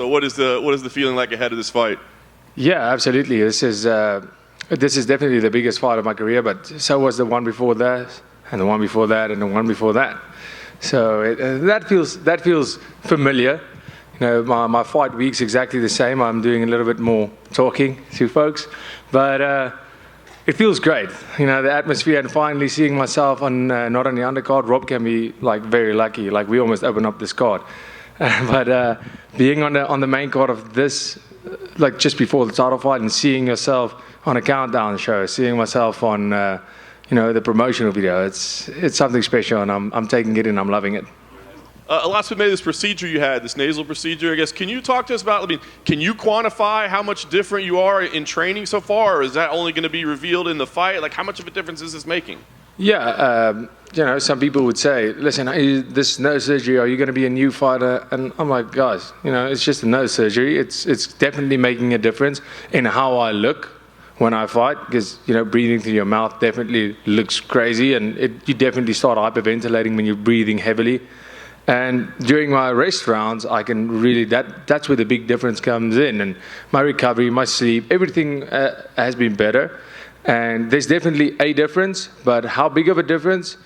So what is the feeling like ahead of this fight? Yeah, absolutely. This is definitely the biggest fight of my career, but so was the one before that, and the one before that, and the one before that. So that feels familiar. You know, my fight week's exactly the same. I'm doing a little bit more talking to folks, but it feels great. You know, the atmosphere and finally seeing myself on not on the undercard. Rob can be like very lucky. Like we almost opened up this card, but being on the main card of this, like just before the title fight, and seeing yourself on a countdown show, seeing myself on the promotional video, it's something special, and I'm taking it and I'm loving it. Last been made this procedure you had, this nasal procedure, I guess. Can you talk to us about, can you quantify how much different you are in training so far, or is that only going to be revealed in the fight? Like, how much of a difference is this making? Yeah, some people would say, listen, this nose surgery, are you going to be a new fighter? And I'm like, guys, it's just a nose surgery. It's definitely making a difference in how I look when I fight, because, breathing through your mouth definitely looks crazy, and you definitely start hyperventilating when you're breathing heavily. And during my rest rounds, I can really, that's where the big difference comes in. And my recovery, my sleep, everything has been better. And there's definitely a difference, but how big of a difference?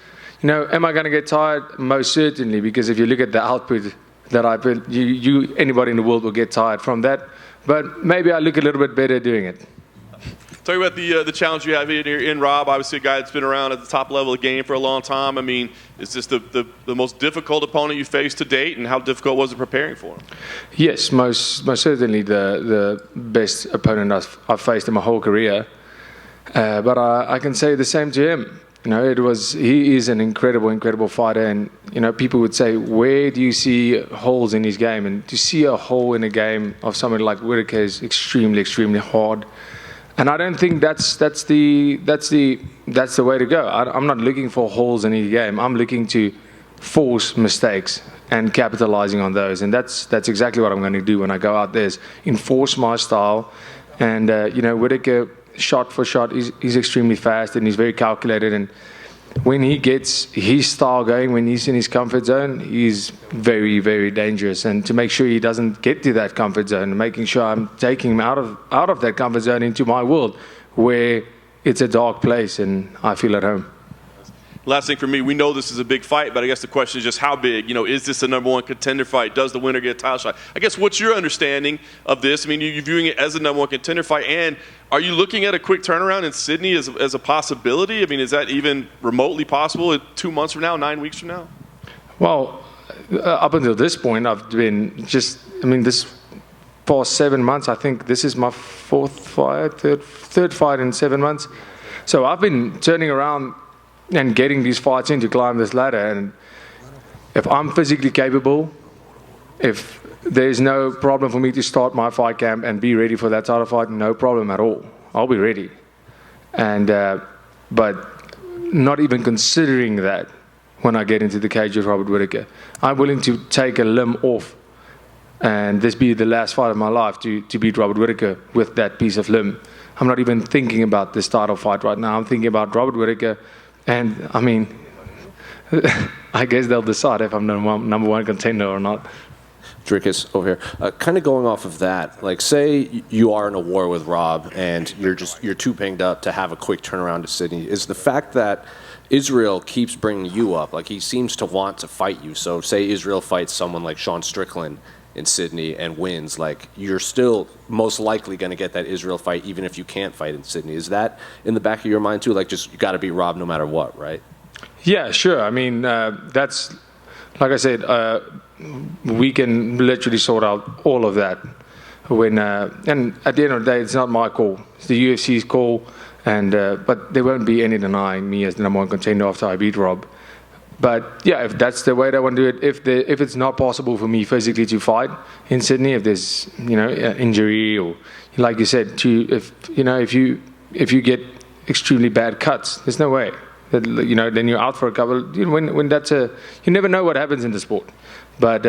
Am I going to get tired? Most certainly, because if you look at the output that I put, anybody in the world will get tired from that. But maybe I look a little bit better doing it. Talk about the challenge you have here in Rob, obviously a guy that's been around at the top level of the game for a long time. Is this the most difficult opponent you faced to date, and how difficult was it preparing for him? Yes, most certainly the best opponent I've faced in my whole career. But I can say the same to him. He is an incredible fighter, and people would say, where do you see holes in his game? And to see a hole in a game of somebody like Whittaker is extremely hard. And I don't think that's the way to go. I'm not looking for holes in his game. I'm looking to force mistakes and capitalizing on those. And that's exactly what I'm going to do when I go out there, is enforce my style. And Whittaker, shot for shot, he's extremely fast and he's very calculated. And when he gets his style going, when he's in his comfort zone, he's very dangerous. And to make sure he doesn't get to that comfort zone, making sure I'm taking him out of that comfort zone into my world, where it's a dark place and I feel at home. Last thing for me, we know this is a big fight, but I guess the question is just how big? Is this a number one contender fight? Does the winner get a title shot? I guess what's your understanding of this? You're viewing it as a number one contender fight, and are you looking at a quick turnaround in Sydney as a possibility? Is that even remotely possible 2 months from now, 9 weeks from now? Well, up until this point, I've been this past 7 months, I think this is my third fight in 7 months. So I've been turning around and getting these fights in to climb this ladder. And if I'm physically capable, if there's no problem for me to start my fight camp and be ready for that title fight, no problem at all. I'll be ready. And but not even considering that when I get into the cage with Robert Whittaker, I'm willing to take a limb off and this be the last fight of my life to beat Robert Whittaker with that piece of limb. I'm not even thinking about this title fight right now. I'm thinking about Robert Whittaker. And I guess they'll decide if I'm number one contender or not. Dricus over here. Kind of going off of that, like say you are in a war with Rob and you're too banged up to have a quick turnaround to Sydney. Is the fact that Israel keeps bringing you up, like he seems to want to fight you. So say Israel fights someone like Sean Strickland in Sydney and wins, like you're still most likely going to get that Israel fight even if you can't fight in Sydney. Is that in the back of your mind too? Like just you got to beat Rob no matter what, right? Yeah, sure. That's like I said, we can literally sort out all of that when and at the end of the day, it's not my call. It's the UFC's call, and but there won't be any denying me as the number one contender after I beat Rob. But yeah, if that's the way they want to do it, if it's not possible for me physically to fight in Sydney, if there's injury or like you said, if you get extremely bad cuts, there's no way that then you're out for a couple. When that's you never know what happens in the sport. But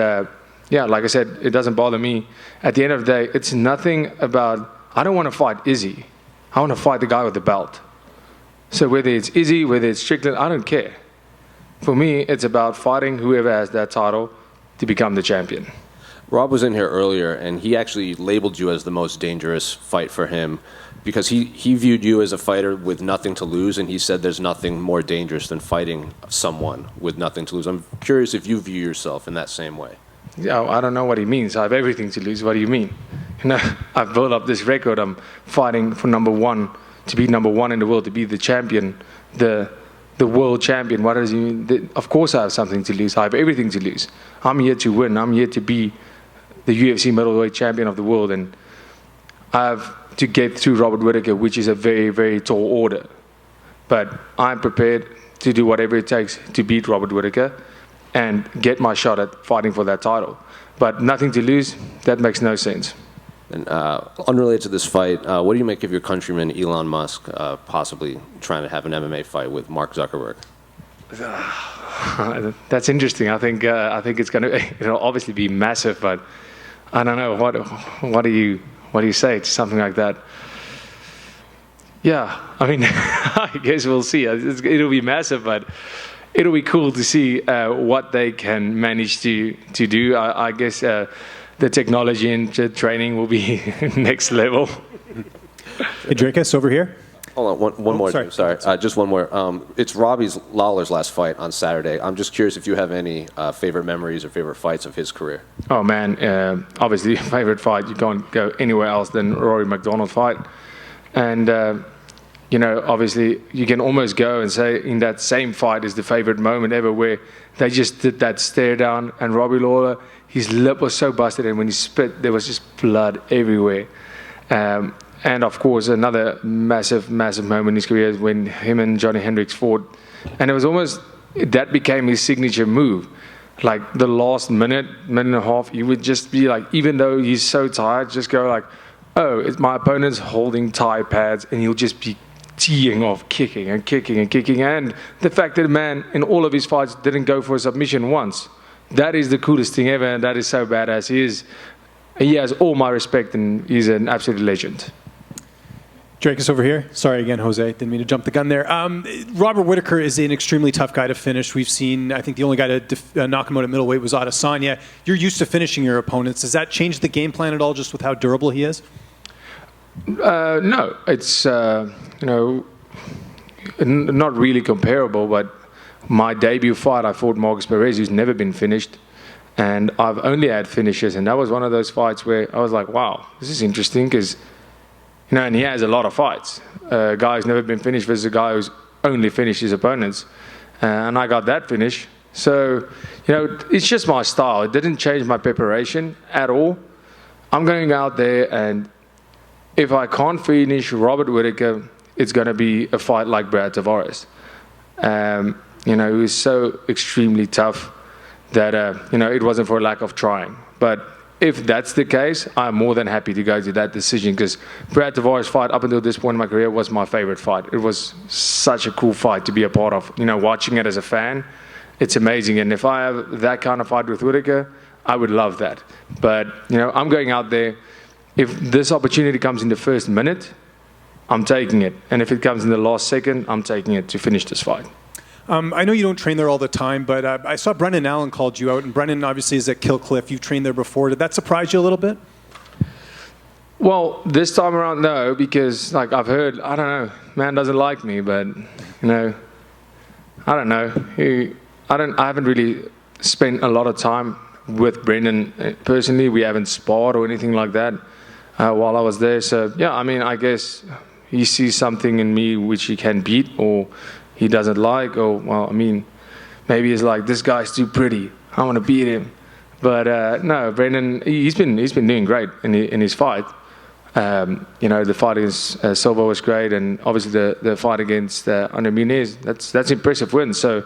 yeah, like I said, it doesn't bother me. At the end of the day, it's nothing about. I don't want to fight Izzy. I want to fight the guy with the belt. So whether it's Izzy, whether it's Strickland, I don't care. For me, it's about fighting whoever has that title to become the champion. Rob was in here earlier, and he actually labeled you as the most dangerous fight for him because he viewed you as a fighter with nothing to lose, and he said there's nothing more dangerous than fighting someone with nothing to lose. I'm curious if you view yourself in that same way. Yeah, I don't know what he means. I have everything to lose. What do you mean? I've built up this record. I'm fighting for number one, to be number one in the world, to be the champion, the world champion. What does he mean? Of course I have something to lose. I have everything to lose. I'm here to win. I'm here to be the UFC middleweight champion of the world, and I have to get through Robert Whittaker, which is a very, very tall order. But I'm prepared to do whatever it takes to beat Robert Whittaker and get my shot at fighting for that title. But nothing to lose, that makes no sense. And unrelated to this fight, what do you make of your countryman Elon Musk possibly trying to have an MMA fight with Mark Zuckerberg? That's interesting. I think it's going to obviously be massive, but I don't know. What do you say to something like that? Yeah, I mean, I guess we'll see. It'll be massive, but it'll be cool to see what they can manage to do. I guess the technology and training will be next level. Hey, Dricus, over here. Hold on, one more. Sorry. Just one more. It's Robbie's Lawler's last fight on Saturday. I'm just curious if you have any favorite memories or favorite fights of his career. Oh man, obviously favorite fight. You can't go anywhere else than Rory McDonald's fight, and obviously you can almost go and say in that same fight is the favorite moment ever, where they just did that stare down, and Robbie Lawler, his lip was so busted, and when he spit, there was just blood everywhere. And of course, another massive, massive moment in his career is when him and Johnny Hendricks fought. And it was almost, that became his signature move. Like the last minute and a half, he would just be like, even though he's so tired, just go like, oh, it's my opponent's holding Thai pads, and he'll just be teeing off, kicking and kicking and kicking. And the fact that the man in all of his fights didn't go for a submission once, that is the coolest thing ever, and that is so badass. He has all my respect, and he's an absolute legend. Dricus over here. Sorry again, Jose. Didn't mean to jump the gun there. Robert Whittaker is an extremely tough guy to finish. We've seen, I think the only guy to knock him out at middleweight was Adesanya. You're used to finishing your opponents. Does that change the game plan at all, just with how durable he is? No, it's, not really comparable, but my debut fight, I fought Marcus Perez, who's never been finished, and I've only had finishes, and that was one of those fights where I was like, wow, this is interesting, because and he has a lot of fights. A guy who's never been finished versus a guy who's only finished his opponents. And I got that finish. So, it's just my style. It didn't change my preparation at all. I'm going out there, and if I can't finish Robert Whittaker, it's going to be a fight like Brad Tavares. Who's so extremely tough that, it wasn't for lack of trying. But if that's the case, I'm more than happy to go to that decision, because Brad Tavares' fight up until this point in my career was my favorite fight. It was such a cool fight to be a part of. Watching it as a fan, it's amazing. And if I have that kind of fight with Whittaker, I would love that. But, I'm going out there. If this opportunity comes in the first minute, I'm taking it. And if it comes in the last second, I'm taking it to finish this fight. I know you don't train there all the time, but I saw Brendan Allen called you out, and Brendan obviously is at Kill Cliff. You've trained there before. Did that surprise you a little bit? Well, this time around, no, because I've heard, I don't know, man doesn't like me, but I don't know. I haven't really spent a lot of time with Brendan personally. We haven't sparred or anything like that while I was there. So yeah, I guess he sees something in me which he can beat, or he doesn't like, or, maybe he's like, this guy's too pretty, I want to beat him. But no, Brendan, he's been doing great in his fight. The fight against Silva was great, and obviously the fight against Andre Muniz, that's impressive wins. So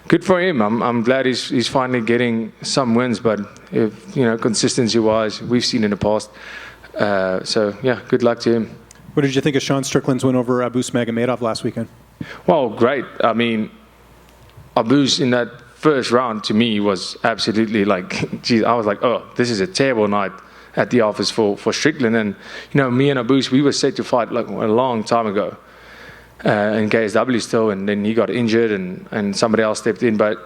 good for him. I'm glad he's finally getting some wins, but if consistency-wise, we've seen in the past. So yeah, good luck to him. What did you think of Sean Strickland's win over Abus Magomedov last weekend? Well, great. Abus in that first round to me was absolutely geez, I was like, oh, this is a terrible night at the office for Strickland. And, me and Abus, we were set to fight a long time ago in KSW still, and then he got injured and somebody else stepped in. But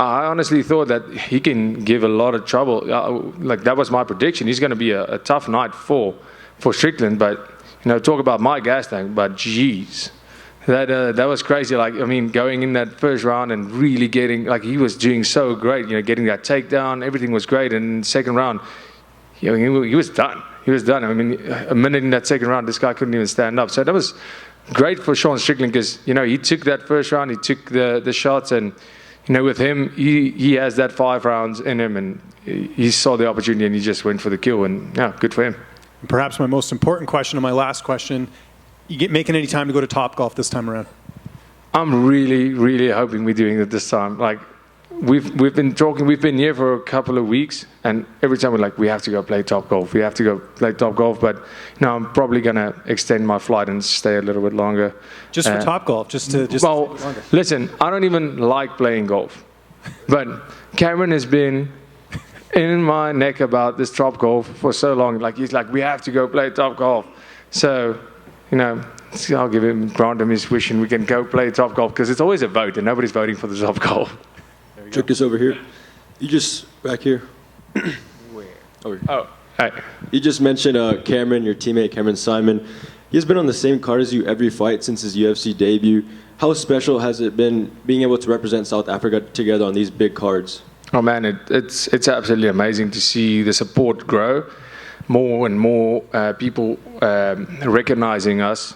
I honestly thought that he can give a lot of trouble. Like that was my prediction. He's going to be a tough night for Strickland. But talk about my gas tank. But geez, that was crazy. Like I mean, going in that first round and really getting he was doing so great. Getting that takedown, everything was great. And in the second round, he was done. He was done. I mean, a minute in that second round, this guy couldn't even stand up. So that was great for Sean Strickland because he took that first round, he took the shots, and with him, he has that 5 rounds in him, and he saw the opportunity and he just went for the kill, and yeah, good for him. Perhaps my most important question and my last question: you making any time to go to Topgolf this time around? I'm really, really hoping we're doing it this time. Like. We've been talking. We've been here for a couple of weeks, and every time we're like, we have to go play Topgolf. We have to go play Topgolf. But I'm probably gonna extend my flight and stay a little bit longer. Just for Topgolf, just well, listen, I don't even like playing golf, but Cameron has been in my neck about this Topgolf for so long. Like he's like, we have to go play Topgolf. So, I'll grant him his wish, and we can go play Topgolf because it's always a vote, and nobody's voting for the Topgolf. Dricus over here. You just back here. Where? Over here. Oh, hey. You just mentioned Cameron, your teammate Cameron Simon. He's been on the same card as you every fight since his UFC debut. How special has it been being able to represent South Africa together on these big cards? Oh man, it's absolutely amazing to see the support grow. More and more people recognizing us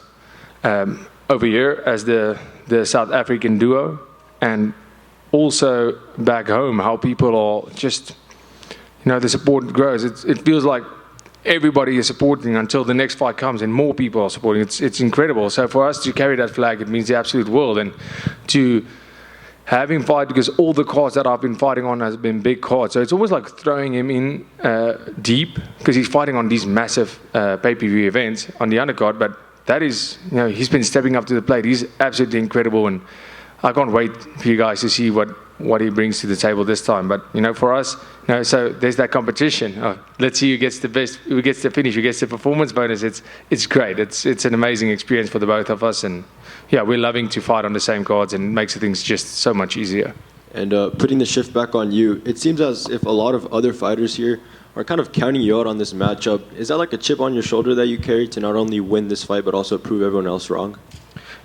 over here as the South African duo, and also back home, how people are just, the support grows. It feels like everybody is supporting until the next fight comes and more people are supporting. It's incredible. So for us to carry that flag, it means the absolute world. And to have him fight, because all the cards that I've been fighting on has been big cards. So it's almost like throwing him in deep, because he's fighting on these massive pay-per-view events on the undercard. But that is, he's been stepping up to the plate. He's absolutely incredible, and I can't wait for you guys to see what he brings to the table this time. But for us, so there's that competition. Let's see who gets the best, who gets the finish, who gets the performance bonus. It's great. It's an amazing experience for the both of us, and yeah, we're loving to fight on the same cards, and it makes things just so much easier. And putting the shift back on you, it seems as if a lot of other fighters here are kind of counting you out on this matchup. Is that like a chip on your shoulder that you carry to not only win this fight but also prove everyone else wrong?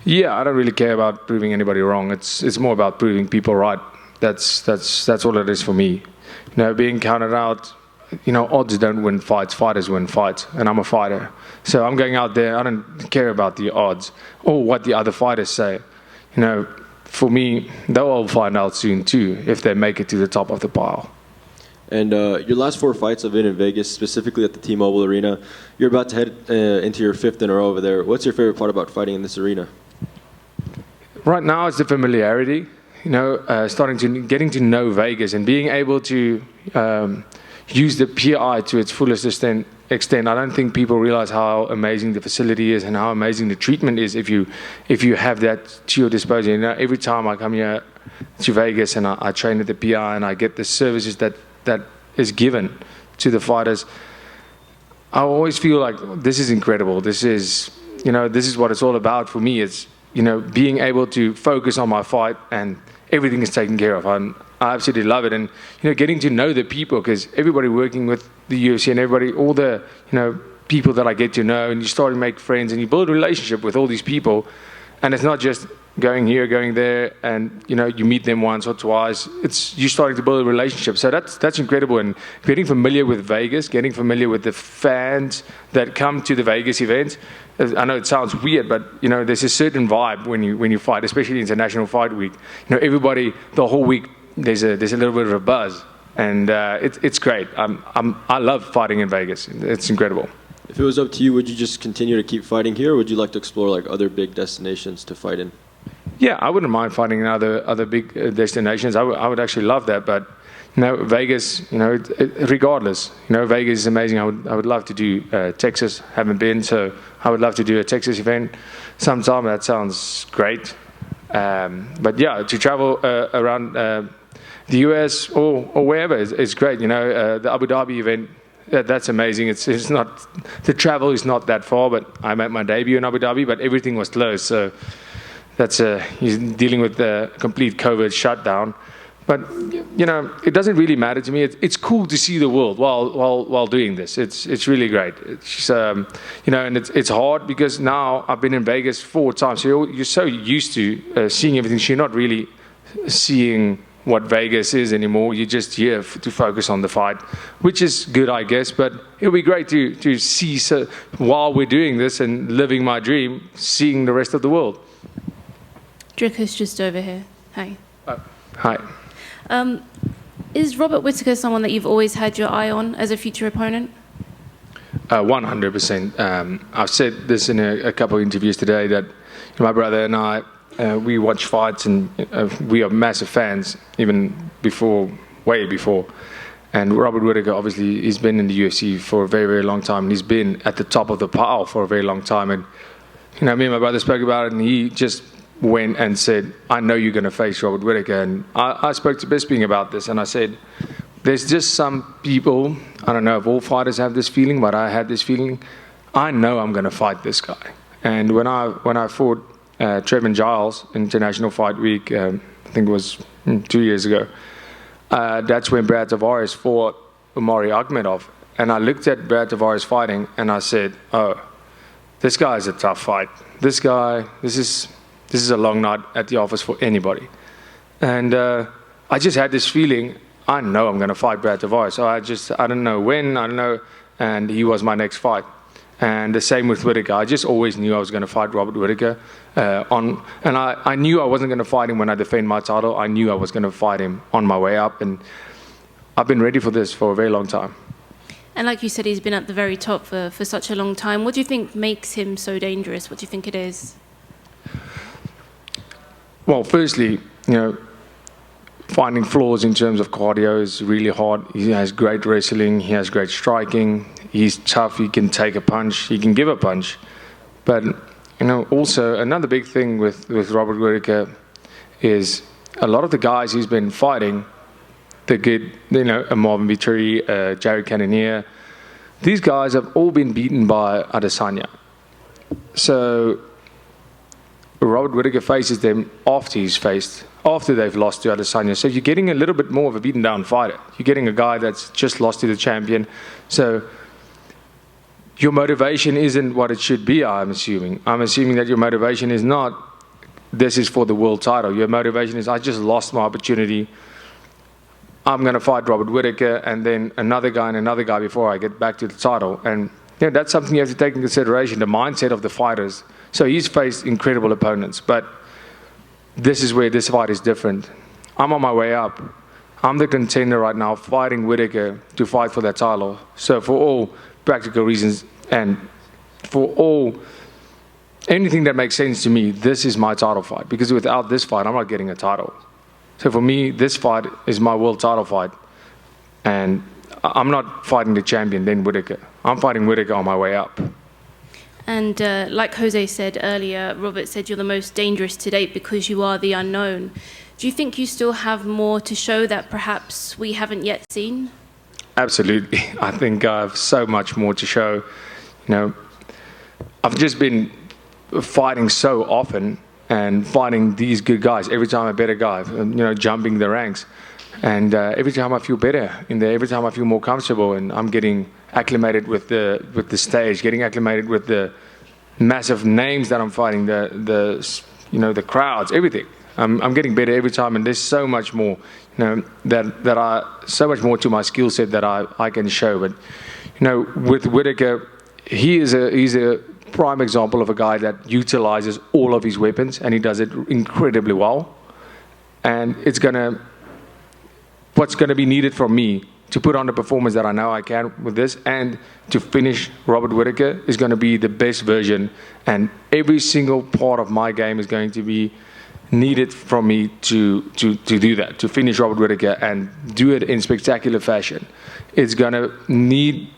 Yeah, I don't really care about proving anybody wrong. It's more about proving people right. That's all it is for me. Being counted out, odds don't win fights. Fighters win fights, and I'm a fighter. So I'm going out there. I don't care about the odds or what the other fighters say. For me, they'll all find out soon too if they make it to the top of the pile. And your last 4 fights have been in Vegas, specifically at the T-Mobile Arena. You're about to head into your 5th in a row over there. What's your favorite part about fighting in this arena? Right now, it's the familiarity. Getting to know Vegas and being able to use the PI to its fullest extent. I don't think people realize how amazing the facility is and how amazing the treatment is if you have that to your disposal. Every time I come here to Vegas and I train at the PI and I get the services that is given to the fighters, I always feel like this is incredible. This is what it's all about for me. It's being able to focus on my fight and everything is taken care of. I absolutely love it. And, getting to know the people, because everybody working with the UFC and everybody, all the, people that I get to know, and you start to make friends and you build a relationship with all these people. And it's not just going here, going there, and, you meet them once or twice. It's you starting to build a relationship. So that's incredible. And getting familiar with Vegas, getting familiar with the fans that come to the Vegas events. I know it sounds weird, but, there's a certain vibe when you fight, especially International Fight Week. Everybody, the whole week, there's a little bit of a buzz. And it's great. I love fighting in Vegas. It's incredible. If it was up to you, would you just continue to keep fighting here, or would you like to explore other big destinations to fight in? Yeah, I wouldn't mind fighting in other big destinations. I would actually love that. But Vegas, regardless, Vegas is amazing. I would love to do Texas. Haven't been, so I would love to do a Texas event sometime. That sounds great. But yeah, to travel around the US or wherever is great. The Abu Dhabi event. That's amazing. It's not, the travel is not that far, but I made my debut in Abu Dhabi, but everything was closed. So that's he's dealing with the complete COVID shutdown. But it doesn't really matter to me. It's cool to see the world while doing this. It's really great. It's and it's hard because now I've been in Vegas 4 times. So you're so used to seeing everything. So you're not really seeing what Vegas is anymore. You're just here to focus on the fight, which is good, I guess. But it'll be great to see while we're doing this and living my dream, seeing the rest of the world. Dricus just over here. Hi. Hi. Is Robert Whittaker someone that you've always had your eye on as a future opponent? 100%. I've said this in a couple of interviews today that my brother and I, we watch fights and we are massive fans, even way before. And Robert Whittaker, obviously, he's been in the UFC for a very, very long time. And he's been at the top of the pile for a very long time. And, me and my brother spoke about it, and he just went and said, I know you're going to face Robert Whittaker. And I spoke to Bisping about this, and I said, there's just some people, I don't know if all fighters have this feeling, but I had this feeling, I know I'm going to fight this guy. And when I fought Trevin Giles, International Fight Week, I think it was 2 years ago, that's when Brad Tavares fought Omari Akhmedov. And I looked at Brad Tavares fighting, and I said, oh, this guy is a tough fight. This is a long night at the office for anybody. And I just had this feeling, I know I'm going to fight Brad Tavares. So I don't know when, I don't know. And he was my next fight. And the same with Whittaker. I just always knew I was going to fight Robert Whittaker. And I knew I wasn't going to fight him when I defend my title. I knew I was going to fight him on my way up. And I've been ready for this for a very long time. And like you said, he's been at the very top for such a long time. What do you think makes him so dangerous? What do you think it is? Well, firstly, finding flaws in terms of cardio is really hard. He has great wrestling. He has great striking. He's tough. He can take a punch. He can give a punch. But, also another big thing with Robert Whittaker is a lot of the guys he's been fighting, the good, a Marvin Vittori, Jared Cannonier, these guys have all been beaten by Adesanya. So Robert Whittaker faces them after they've lost to Adesanya. So you're getting a little bit more of a beaten down fighter. You're getting a guy that's just lost to the champion. So your motivation isn't what it should be, I'm assuming. I'm assuming that your motivation is not, this is for the world title. Your motivation is, I just lost my opportunity. I'm going to fight Robert Whittaker and then another guy before I get back to the title. And that's something you have to take into consideration, the mindset of the fighters. So he's faced incredible opponents, but this is where this fight is different. I'm on my way up. I'm the contender right now, fighting Whittaker to fight for that title. So for all practical reasons and for anything that makes sense to me, this is my title fight. Because without this fight, I'm not getting a title. So for me, this fight is my world title fight. And I'm not fighting the champion, then Whittaker. I'm fighting Whittaker on my way up. And like Jose said earlier, Robert said you're the most dangerous to date because you are the unknown. Do you think you still have more to show that perhaps we haven't yet seen? Absolutely. I think I have so much more to show. I've just been fighting so often and fighting these good guys. Every time a better guy, jumping the ranks. And every time I feel better in there, every time I feel more comfortable, and I'm getting acclimated with the stage, getting acclimated with the massive names that I'm fighting, the crowds, everything. I'm getting better every time, and there's so much more, so much more to my skill set that I can show. But with Whittaker, he's a prime example of a guy that utilizes all of his weapons, and he does it incredibly well. And what's going to be needed from me to put on the performance that I know I can with this and to finish Robert Whittaker is going to be the best version, and every single part of my game is going to be needed from me to do that, to finish Robert Whittaker and do it in spectacular fashion. It's going to need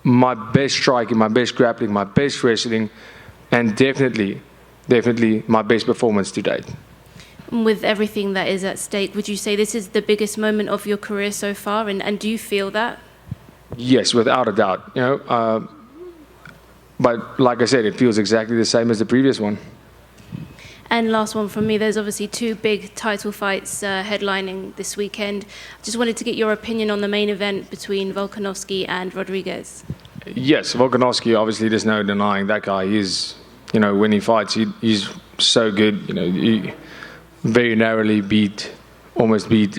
my best striking, my best grappling, my best wrestling, and definitely my best performance to date. With everything that is at stake, would you say this is the biggest moment of your career so far? And do you feel that? Yes, without a doubt. But like I said, it feels exactly the same as the previous one. And last one from me, there's obviously 2 big title fights headlining this weekend. Just wanted to get your opinion on the main event between Volkanovski and Rodriguez. Yes, Volkanovski, obviously there's no denying that guy is, when he fights, he's so good. He very narrowly almost beat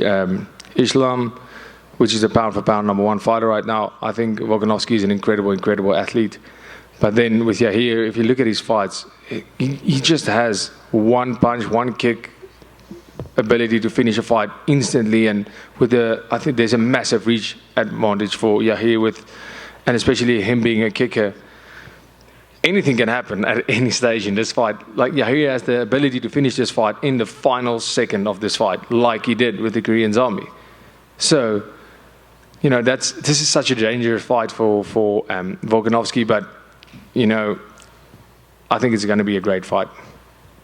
Islam, which is a pound-for-pound number 1 fighter right now. I think Volkanovski is an incredible athlete. But then with Yair, if you look at his fights, he just has one punch, one kick ability to finish a fight instantly. And I think there's a massive reach advantage for Yair and especially him being a kicker. Anything can happen at any stage in this fight. Like Yair has the ability to finish this fight in the final second of this fight, like he did with the Korean Zombie. So, this is such a dangerous fight for Volkanovski, but I think it's going to be a great fight.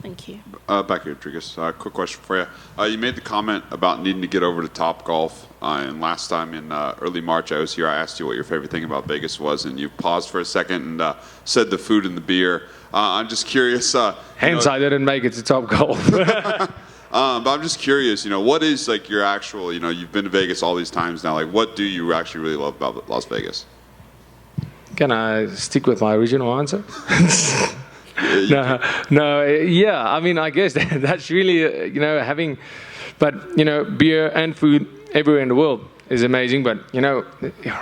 Thank you. Back here, Dricus. Quick question for you. You made the comment about needing to get over to Topgolf, and last time in early March I was here, I asked you what your favorite thing about Vegas was, and you paused for a second and said the food and the beer. I'm just curious. Hence, I didn't make it to Topgolf. But I'm just curious, what is like your actual, you've been to Vegas all these times now, like what do you actually really love about Las Vegas? Can I stick with my original answer? Yeah. I mean, I guess that's really, having, but, beer and food everywhere in the world is amazing. But,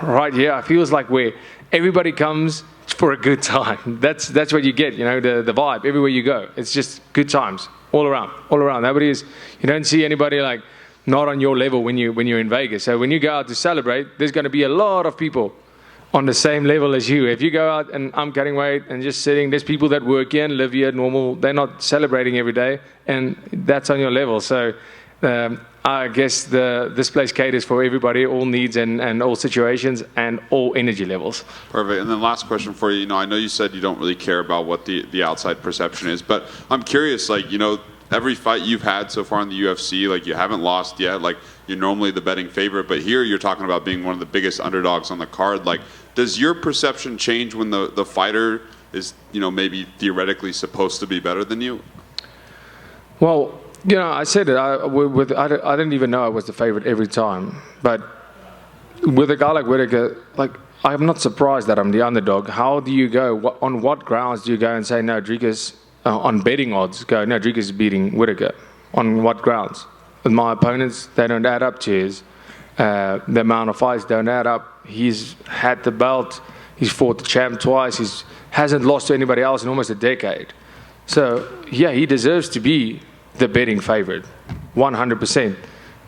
right here, it feels like where everybody comes for a good time. That's what you get, the vibe everywhere you go. It's just good times all around. You don't see anybody like not on your level when you're in Vegas. So when you go out to celebrate, there's going to be a lot of people on the same level as you. If you go out and I'm cutting weight and just sitting, there's people that work here and live here normal. They're not celebrating every day, and that's on your level. So I guess this place caters for everybody, all needs and all situations and all energy levels. Perfect. And then last question for you. I know you said you don't really care about what the outside perception is, but I'm curious, every fight you've had so far in the UFC, you haven't lost yet, you're normally the betting favorite, but here you're talking about being one of the biggest underdogs on the card. Does your perception change when the fighter is, maybe theoretically supposed to be better than you? Well, I said it. I didn't even know I was the favorite every time. But with a guy like Whittaker, I'm not surprised that I'm the underdog. How do you go? On what grounds do you go and say, no, Dricus, on betting odds, go, no, Dricus is beating Whittaker? On what grounds? With my opponents, they don't add up to his. The amount of fights don't add up. He's had the belt. He's fought the champ twice. He hasn't lost to anybody else in almost a decade. So, yeah, he deserves to be the betting favorite, 100%.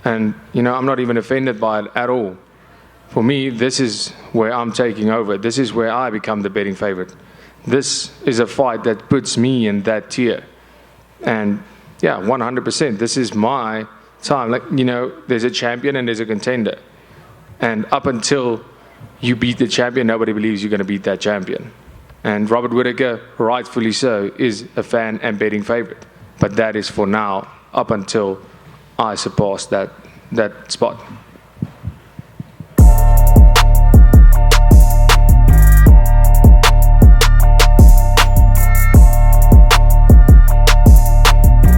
And, I'm not even offended by it at all. For me, this is where I'm taking over. This is where I become the betting favorite. This is a fight that puts me in that tier. And, yeah, 100%. This is my time. There's a champion and there's a contender. And up until you beat the champion, nobody believes you're going to beat that champion. And Robert Whittaker, rightfully so, is a fan and betting favorite. But that is for now, up until I surpass that spot.